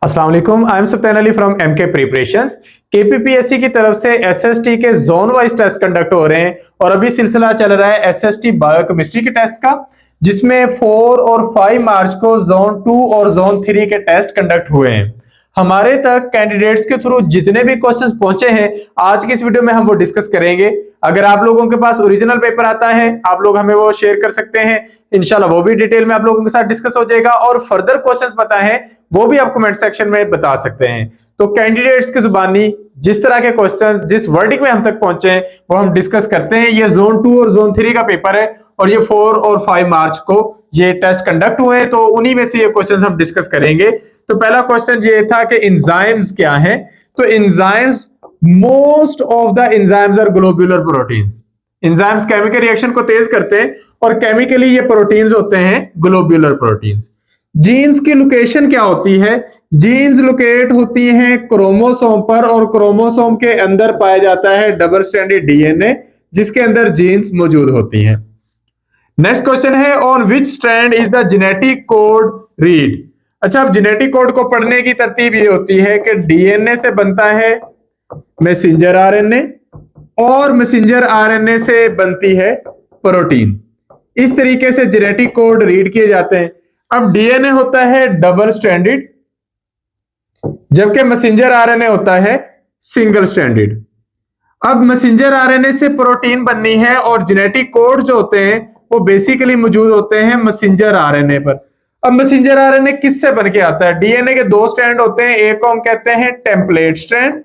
अस्सलाम वालेकुम, I am Sultan Ali from MK preparations. KPPSC की तरफ से एसएसटी के जोन वाइज टेस्ट कंडक्ट हो रहे हैं और अभी सिलसिला चल रहा है एसएसटी बायोकेमिस्ट्री के टेस्ट का, जिसमें 4 और 5 मार्च को जोन 2 और जोन 3 के टेस्ट कंडक्ट हुए हैं। हमारे तक कैंडिडेट्स के थ्रू जितने भी क्वेश्चंस पहुंचे हैं, आज की इस वीडियो में हम वो डिस्कस करेंगे। अगर आप लोगों के पास ओरिजिनल पेपर आता है, आप लोग हमें वो शेयर कर सकते हैं, इंशाल्लाह वो भी डिटेल में आप लोगों के साथ डिस्कस हो जाएगा। और फर्दर क्वेश्चंस पता है वो भी आप कमेंट सेक्शन में बता सकते हैं। तो कैंडिडेट्स की जुबानी जिस तरह के क्वेश्चंस जिस वर्डिक में हम तक पहुंचे हैं वो हम डिस्कस करते हैं। ये जोन 2 और जोन 3 का पेपर है और ये 4 और 5 मार्च को ये टेस्ट कंडक्ट हुए हैं, तो उन्हीं में से ये क्वेश्चंस हम डिस्कस करेंगे। तो पहला क्वेश्चन ये था कि एंजाइम्स क्या हैं। तो enzymes, most of the enzymes are globular proteins. Enzymes chemical reaction को तेज करते हैं और केमिकली ये प्रोटीन्स होते हैं ग्लोब्यूलर प्रोटीन्स। जीन्स की लोकेशन क्या होती है? जीन्स लोकेट होती हैं क्रोमोसोम पर और क्रोमोसोम के अंदर पाया जाता है डबल स्ट्रैंडेड डीएनए, जिसके अंदर जीन्स मौजूद होती हैं। नेक्स्ट क्वेश्चन है, on which strand is the genetic code read. अच्छा, अब जेनेटिक कोड को पढ़ने की तरतीब ये होती है कि डीएनए से बनता है मैसेंजर आरएनए और मैसेंजर आरएनए से बनती है प्रोटीन। इस तरीके से जेनेटिक कोड रीड किए जाते हैं। अब डीएनए होता है डबल स्ट्रैंडेड, जबकि मैसेंजर आरएनए होता है सिंगल स्ट्रैंडेड। अब मैसेंजर आरएनए से प्रोटीन बननी है और जेनेटिक कोड जो होते हैं वो बेसिकली मौजूद होते हैं मैसेंजर आरएनए पर। अब मैसेंजर आरएनए किससे बन के आता है? डीएनए के 2 स्ट्रैंड होते हैं, एक को हम कहते हैं टेम्पलेट स्ट्रैंड,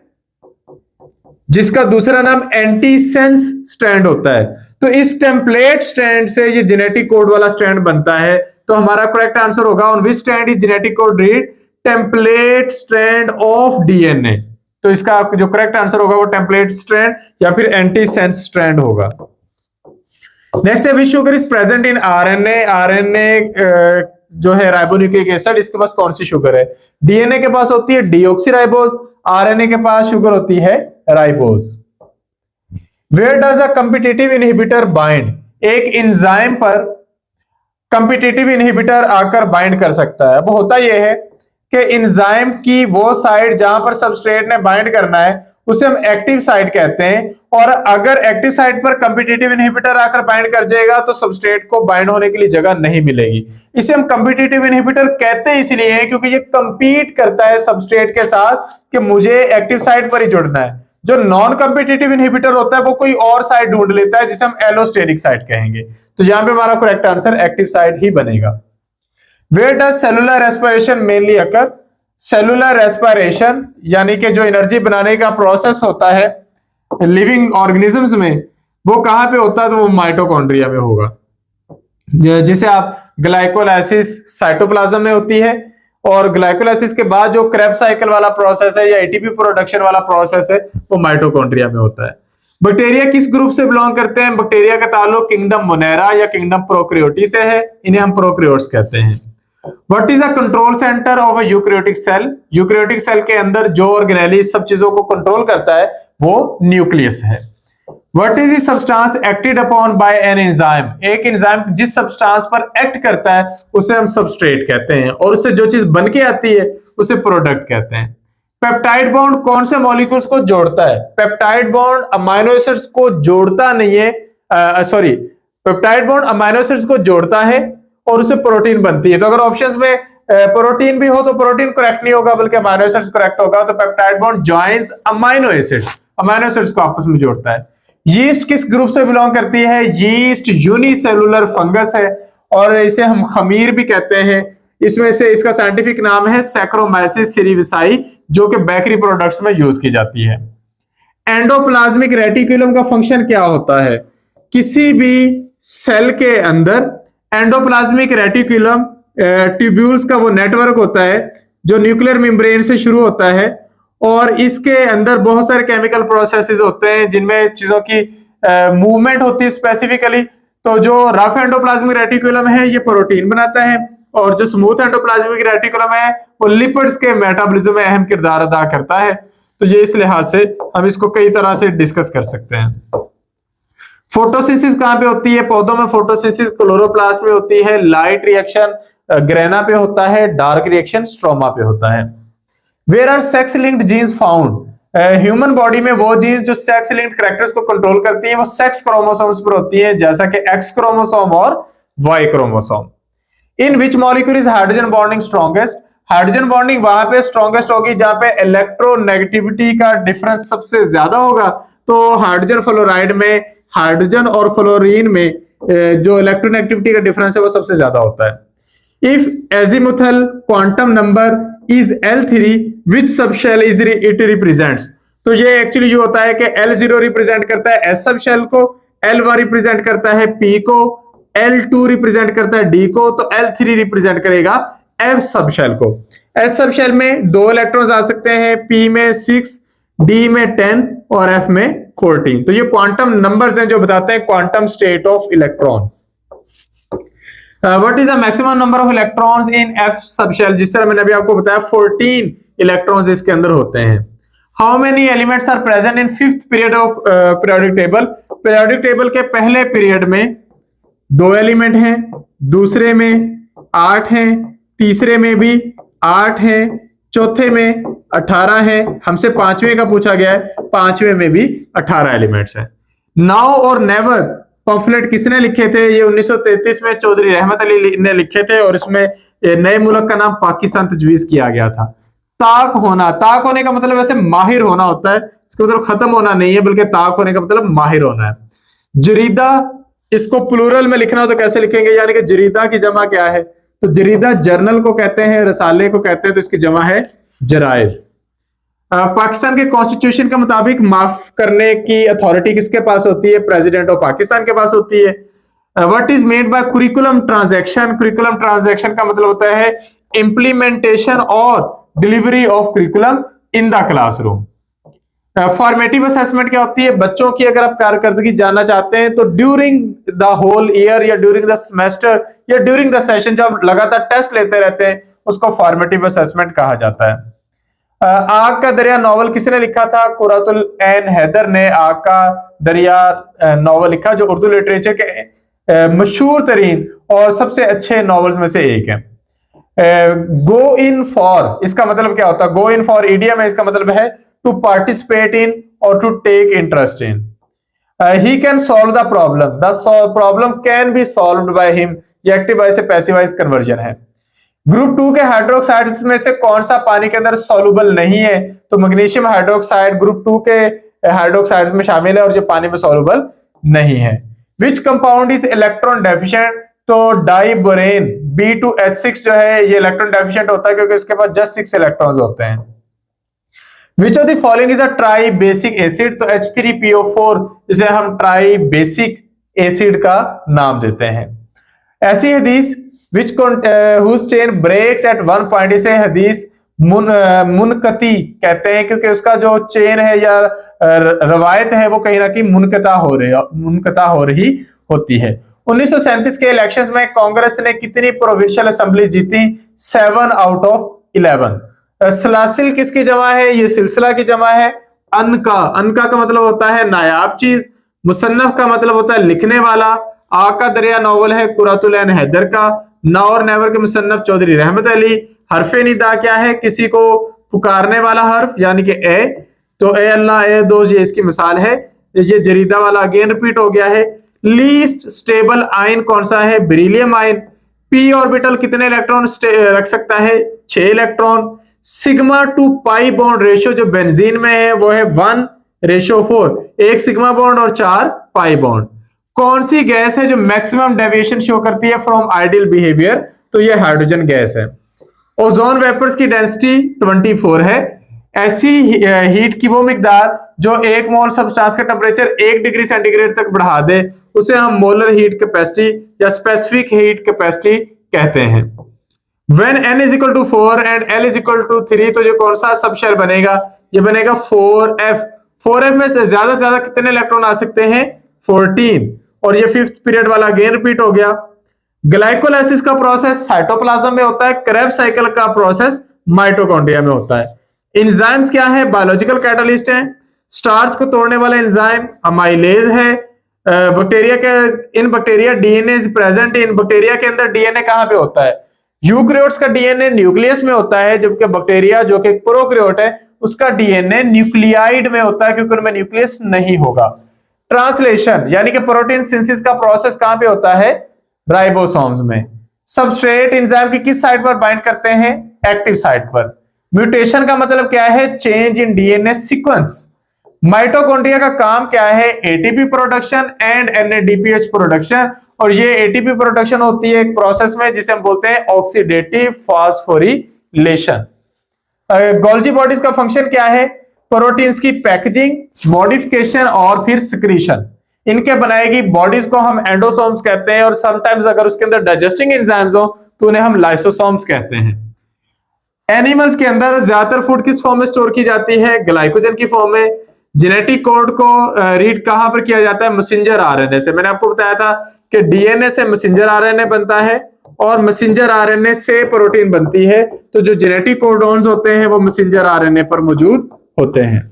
जिसका दूसरा नाम एंटीसेंस स्ट्रैंड होता है। तो इस टेम्पलेट स्ट्रैंड से ये जेनेटिक कोड वाला स्ट्रैंड बनता है। तो हमारा करेक्ट आंसर होगा, on which strand is genetic code read? Template strand of DNA. तो इसका जो करेक्ट आंसर होगा वो टेम्पलेट स्ट्रैंड या फिर एंटीसेंस स्ट्रैंड होगा। नेक्स्ट है, which sugar is present in RNA. RNA जो है राइबोन्यूक्लिक एसिड, इसके पास कौन सी शुगर है? डीएनए के पास होती है डीऑक्सीराइबोज, आरएनए के पास शुगर होती है ribose. Where does a competitive inhibitor bind. एक एंजाइम पर कॉम्पिटिटिव इनहिबिटर आकर बाइंड कर सकता है। अब होता यह है कि एंजाइम की वो साइड जहां पर सबस्ट्रेट ने बाइंड करना है उसे हम एक्टिव साइट कहते हैं, और अगर एक्टिव साइट पर कॉम्पिटिटिव इनहिबिटर आकर बाइंड कर जाएगा तो सबस्ट्रेट को बाइंड होने के लिए जगह नहीं मिलेगी। इसे हम कॉम्पिटिटिव इनहिबिटर कहते हैं इसलिए है क्योंकि ये कंपीट करता है सबस्ट्रेट के साथ कि मुझे एक्टिव साइट पर ही जुड़ना है। जो नॉन कॉम्पिटिटिव इनहिबिटर होता है वो कोई और साइट ढूंढ लेता है, जिसे हम एलोस्टेरिक साइट कहेंगे। तो यहां पे हमारा करेक्ट आंसर एक्टिव साइट ही बनेगा। Where does cellular respiration mainly occur. Cellular respiration यानी कि जो एनर्जी बनाने का प्रोसेस होता है लिविंग ऑर्गेनिजम्स में, वो कहां पे होता है? तो वो माइटोकॉन्ड्रिया में होगा। जिसे आप ग्लाइकोलाइसिस साइटोप्लाज्म में होती है, और ग्लाइकोलाइसिस के बाद जो क्रेब्स साइकिल वाला प्रोसेस है या एटीपी प्रोडक्शन वाला प्रोसेस है वो माइटोकॉन्ड्रिया में होता है। बैक्टीरिया किस ग्रुप से बिलोंग करते हैं? बैक्टीरिया का ताल्लुक किंगडम मोनेरा या किंगडम प्रोकैरियोटी से है, इन्हें हम प्रोकैरियोट्स कहते हैं। What is the control center of a eukaryotic cell? Eukaryotic cell के अंदर जो ऑर्गेनेली सब चीजों को कंट्रोल करता है वो न्यूक्लियस है। What is the substance acted upon by an enzyme? एक एंजाइम जिस सब्सटेंस पर एक्ट करता है उसे हम सबस्ट्रेट कहते हैं, और उससे जो चीज बन के आती है उसे प्रोडक्ट कहते हैं। पेप्टाइड बॉन्ड कौन से मॉलिक्यूल्स को जोड़ता है? पेप्टाइड बॉन्ड अमाइनो एसिड्स को जोड़ता नहीं है, पेप्टाइड बॉन्ड अमाइनो एसिड्स को जोड़ता है और उससे प्रोटीन बनती है। तो अगर ऑप्शंस में प्रोटीन भी हो तो प्रोटीन करेक्ट नहीं होगा बल्कि अमाइनो एसिड्स करेक्ट होगा। तो peptide bond joins amino acids, amino acids को आपस में जोड़ता है। यीस्ट किस ग्रुप से बिलोंग करती है? यीस्ट यूनिसेलुलर फंगस है और इसे हम खमीर भी कहते हैं। इसमें से इसका साइंटिफिक नाम है सैक्रोमाइसिस सेरेविसाई, जो कि बेकरी प्रोडक्ट्स में यूज की जाती है। एंडोप्लाज्मिक रेटिकुलम का फंक्शन क्या होता है? किसी भी सेल के अंदर एंडोप्लाज्मिक रेटिकुलम ट्यूब्यूल्स का वो नेटवर्क होता है जो न्यूक्लियर मेम्ब्रेन से शुरू होता है, और इसके अंदर बहुत सारे केमिकल प्रोसेसेस होते हैं जिनमें चीजों की मूवमेंट होती है स्पेसिफिकली। तो जो रफ एंडोप्लाज्मिक रेटिकुलम है ये प्रोटीन बनाता है, और जो स्मूथ एंडोप्लाज्मिक रेटिकुलम है वो लिपिड्स के मेटाबॉलिज्म में अहम किरदार अदा करता है। तो ये इस लिहाज से हम इसको कई तरह से डिस्कस कर सकते हैं। फोटोसिंथेसिस कहां पे होती है? पौधों में फोटोसिंथेसिस क्लोरोप्लास्ट में होती है, लाइट रिएक्शन ग्रेना पे होता है, डार्क रिएक्शन स्ट्रोमा पे होता है। Where are sex linked genes found, human body में वो जीन जो सेक्स लिंक्ड कैरेक्टर्स को कंट्रोल करती है वो सेक्स क्रोमोसोम्स पर होती है, जैसा कि एक्स क्रोमोसोम और Y chromosome. In which molecule is hydrogen bonding strongest, hydrogen bonding वहां पे स्ट्रॉन्गेस्ट होगी जहां पे इलेक्ट्रोनेगेटिविटी का डिफरेंस सबसे ज्यादा होगा। तो हाइड्रोजन फ्लोराइड में, हाइड्रोजन और फ्लोरीन में जो इलेक्ट्रोनेगेटिविटी का डिफरेंस है वो सबसे ज्यादा होता है। If azimuthal quantum number is L3 which subshell is it represents, तो ये एक्चुअली ये होता है कि L0 रिप्रेजेंट करता है S सबशेल को, L1 रिप्रेजेंट करता है P को, L2 रिप्रेजेंट करता है D को, तो L3 रिप्रेजेंट करेगा F सबशेल को। S सबशेल में 2 इलेक्ट्रॉन्स आ सकते हैं, P में 6, D में 10 और F में 14। तो ये क्वांटम नंबर्स हैं जो बताते हैं quantum state of electron. What is the maximum number of electrons in F subshell, जिस तरह मैंने अभी आपको बताया 14 इलेक्ट्रॉन्स इसके अंदर होते हैं। How many elements are present in 5th period of periodic table, periodic table के पहले पीरियड में 2 एलिमेंट हैं, दूसरे में 8 हैं, तीसरे में भी 8 हैं, चौथे में 18 हैं, हमसे 5वें का पूछा गया है, 5वें में भी 18 एलिमेंट्स हैं। नाउ और नेवर पम्फलेट किसने लिखे थे, ये 1933 में चौधरी रहमत अली ने लिखे थे और इसमें नए मुल्क का नाम पाकिस्तान तजवीज किया गया था। ताक होना, ताक होने का मतलब वैसे माहिर होना होता है, इसका मतलब खत्म होना नहीं है बल्कि ताक होने का मतलब माहिर होना है। जरीदा, इसको प्लूरल में लिखना हो तो कैसे लिखेंगे, यानी कि जरीदा की जमा क्या है, तो जरीदा जर्नल को कहते हैं, रसाले को कहते हैं, तो इसकी जमा है जराइद। पाकिस्तान के कॉन्स्टिट्यूशन के मुताबिक माफ करने की अथॉरिटी किसके पास होती है, प्रेसिडेंट ऑफ पाकिस्तान के पास होती है। What is made by curriculum transaction, curriculum transaction का मतलब होता है इंप्लीमेंटेशन और delivery of curriculum in the classroom. Formative assessment क्या होती है, बच्चों की अगर आप कारकर्दगी जानना चाहते हैं तो ड्यूरिंग द होल ईयर या ड्यूरिंग द सेमेस्टर या ड्यूरिंग द सेशन जब लगातार टेस्ट लेते रहते हैं उसको फॉर्मेटिव असेसमेंट कहा जाता है। आग का दरिया नॉवल किसने लिखा था, कुरातुल ऐन हैदर ने आग का दरिया नॉवल लिखा, जो उर्दू लिटरेचर के मशहूर तरीन और सबसे अच्छे नॉवेल्स में से एक है। गो इन फॉर, इसका मतलब क्या होता है, गो इन फॉर इडियम है, इसका मतलब है टू पार्टिसिपेट इन और to take interest in. He can solve the problem, the problem can be solved by him, ये एक्टिव वॉइस से पैसिव वॉइस कन्वर्जन है। ग्रुप 2 के हाइड्रोक्साइड्स में से कौन सा पानी के अंदर सॉल्युबल नहीं है, तो मैग्नीशियम हाइड्रोक्साइड ग्रुप 2 के हाइड्रोक्साइड्स में शामिल है और जो पानी में सॉल्युबल नहीं है। Which compound is electron deficient, तो डाइबोरेन B2H6 जो है ये इलेक्ट्रॉन डेफिशिएंट होता है क्योंकि इसके पास जस्ट 6 इलेक्ट्रॉन्स होते हैं। Which of the following is a try basic acid, तो H3PO4 इसे हम ट्राई बेसिक एसिड का नाम देते हैं। ऐसी हदीस which whose chain breaks at one point, इसे हदीस मुनकती कहते हैं क्योंकि उसका जो चेन है या रवायत है वो कहीं ना कहीं मुनकता हो रही होती है। 1937 के इलेक्शंस में कांग्रेस ने कितनी प्रोविंशियल असेंबली जीती, 7 आउट ऑफ 11। सलासिल किसकी जमा है, ये सिलसिला की जमा है। अनका, अनका का मतलब होता है नायाब चीज, मुसन्नफ का मतलब होता है लिखने वाला। आग का दरिया नॉवल है कुरातुल ऐन हैदर का, ना और नेवर के मुसन्नफ चौधरी रहमत अली। हरफे निदा क्या है, किसी को पुकारने वाला हर्फ यानी कि ए, तो ए अल्लाह ए दोस्त, ये इसकी मिसाल है। ये जरीदा वाला अगेन रिपीट हो गया है। लीस्ट स्टेबल आयन कौन सा है, बेरिलियम आयन। पी ऑर्बिटल कितने इलेक्ट्रॉन रख सकता है, 6 electron. Sigma two pi bond ratio जो बेंजीन में है वो है 1:4, 1 सिग्मा बॉन्ड और 4 पाई बॉन्ड। कौन सी गैस है जो मैक्सिमम डेविएशन शो करती है फ्रॉम आइडियल बिहेवियर, तो ये हाइड्रोजन गैस है। ओजोन वेपर्स की डेंसिटी 24 है। ऐसी हीट की वो मिकदार जो 1 मोल सब्सटेंस का टेम्परेचर 1 डिग्री सेंटीग्रेड तक बढ़ा दे उसे हम मोलर हीट कैपेसिटी या स्पेसिफिक हीट कैपेसिटी कहते हैं। When n is equal to 4 and L is equal to 3, तो ये कौन सा सबशेल बनेगा, ये बनेगा 4f। 4f में से ज्यादा कितने इलेक्ट्रॉन आ सकते हैं, 14, और ये 5th पीरियड वाला अगेन रिपीट हो गया। ग्लाइकोलाइसिस का प्रोसेस साइटोप्लाज्म में होता है, क्रेब्स साइकिल का प्रोसेस माइटोकॉन्ड्रिया में होता है। एंजाइम्स क्या है, बायोलॉजिकल कैटालिस्ट है। स्टार्च को तोड़ने वाला एंजाइम अमाइलेज है। बैक्टीरिया के इन bacteria DNA is present in, bacteria के अंदर डीएनए कहां पे होता है, यूकैरियोट्स का डीएनए न्यूक्लियस में होता है, जबकि बैक्टीरिया जो कि प्रोकैरियोट है उसका डीएनए न्यूक्लियाइड में होता है, क्योंकि उनमें न्यूक्लियस नहीं होगा। ट्रांसलेशन यानी कि प्रोटीन सिंथेसिस का प्रोसेस कहां पे होता है? राइबोसोम्स में। सबस्ट्रेट एंजाइम की किस साइट पर बाइंड करते हैं? एक्टिव साइट पर। म्यूटेशन का मतलब क्या है? Change in DNA sequence. Mitochondria का काम क्या है? ATP production and NADPH production, और ये एटीपी प्रोडक्शन होती है एक प्रोसेस में जिसे हम बोलते हैं ऑक्सीडेटिव फास्फोरिलेशन। गोल्जी बॉडीज का फंक्शन क्या है? प्रोटीन्स की पैकेजिंग, मॉडिफिकेशन और फिर सिक्रीशन, इनके बनाएगी बॉडीज को हम एंडोसोम्स कहते हैं, और समटाइम्स अगर उसके अंदर डाइजेस्टिंग एंजाइम्स हो तो उन्हें हम लाइसोसोम्स कहते हैं। एनिमल्स के अंदर ज्यादातर फूड किस फॉर्म में स्टोर की जाती है? ग्लाइकोजन की फॉर्म में। जेनेटिक कोड को रीड कहां पर किया जाता है? मैसेंजर आरएनए से। मैंने आपको बताया था कि डीएनए से मैसेंजर आरएनए बनता है और मैसेंजर आरएनए से प्रोटीन बनती है, तो जो जेनेटिक कोडॉन्स होते हैं वो मैसेंजर आरएनए पर मौजूद होते हैं।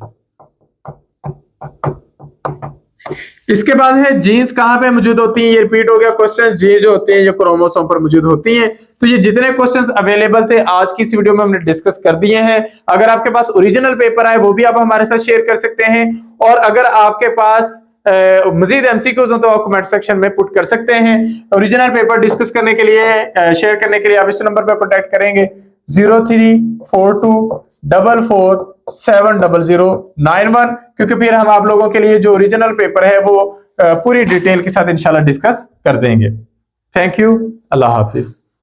इसके बाद है जीन्स कहां पे मौजूद होती हैं? ये रिपीट हो गया क्वेश्चन। जीन्स जो होती हैं ये क्रोमोसोम पर मौजूद होती हैं। तो ये जितने क्वेश्चंस अवेलेबल थे आज की इस वीडियो में हमने डिस्कस कर दिए हैं। अगर आपके पास ओरिजिनल पेपर आए वो भी आप हमारे साथ शेयर कर सकते हैं, और अगर आपके पास मजीद एमसीक्यूज हो तो आप कमेंट सेक्शन में पुट कर सकते हैं। ओरिजिनल पेपर डिस्कस करने के लिए शेयर करने के लिए आप इस नंबर पर कॉन्टैक्ट करेंगे 0342447091, क्योंकि फिर हम आप लोगों के लिए जो ओरिजिनल पेपर है वो पूरी डिटेल के साथ इंशाल्लाह डिस्कस कर देंगे। Thank you. Allah Hafiz.